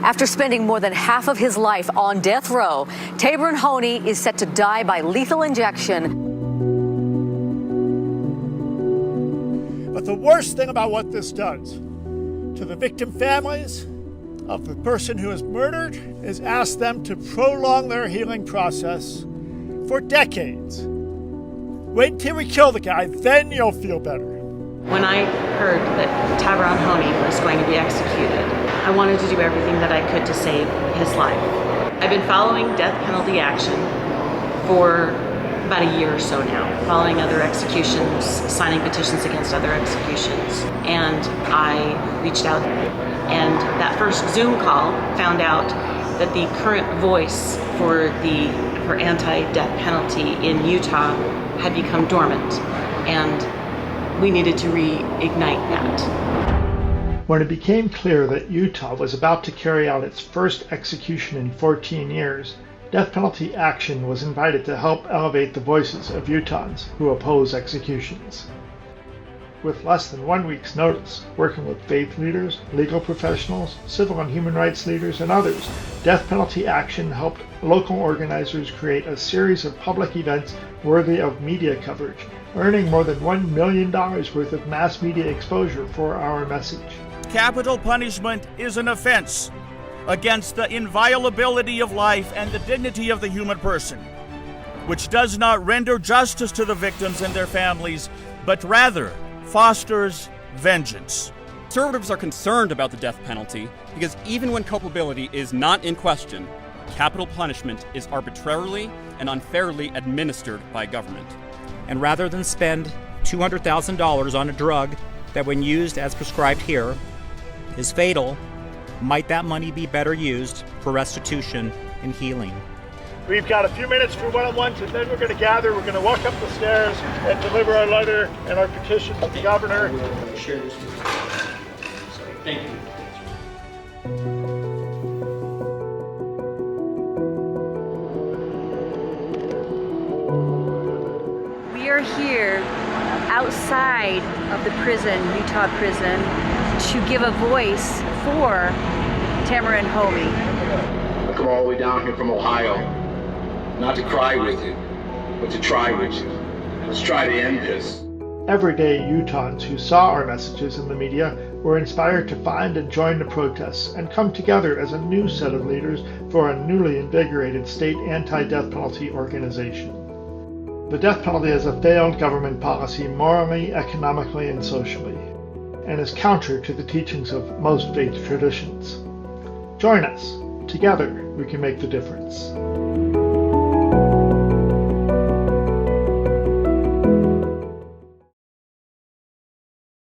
After spending more than half of his life on death row, Taborn Honey is set to die by lethal injection. But the worst thing about what this does to the victim families of the person who is murdered is ask them to prolong their healing process for decades. Wait till we kill the guy, then you'll feel better. When I heard that Taborn Honey was going to be executed, I wanted to do everything that I could to save his life. I've been following death penalty action for about a year or so now, following other executions, signing petitions against other executions. And I reached out, and that first Zoom call found out that the current voice for anti-death penalty in Utah had become dormant, and we needed to reignite that. When it became clear that Utah was about to carry out its first execution in 14 years, Death Penalty Action was invited to help elevate the voices of Utahns who oppose executions. With less than 1 week's notice, working with faith leaders, legal professionals, civil and human rights leaders, and others, Death Penalty Action helped local organizers create a series of public events worthy of media coverage, earning more than $1 million worth of mass media exposure for our message. Capital punishment is an offense against the inviolability of life and the dignity of the human person, which does not render justice to the victims and their families, but rather fosters vengeance. Conservatives are concerned about the death penalty because even when culpability is not in question, capital punishment is arbitrarily and unfairly administered by government. And rather than spend $200,000 on a drug that, when used as prescribed here, is fatal, might that money be better used for restitution and healing? We've got a few minutes for one-on-ones, and then we're going to gather. We're going to walk up the stairs and deliver our letter and our petition to the governor. Share this with you. Thank you. We are here outside of the prison, Utah prison, to give a voice for Taborn Honey. I come all the way down here from Ohio, not to cry with you, but to try with you. Let's try to end this. Everyday Utahns who saw our messages in the media were inspired to find and join the protests and come together as a new set of leaders for a newly invigorated state anti-death penalty organization. The death penalty is a failed government policy morally, economically, and socially, and is counter to the teachings of most faith traditions. Join us. Together, we can make the difference.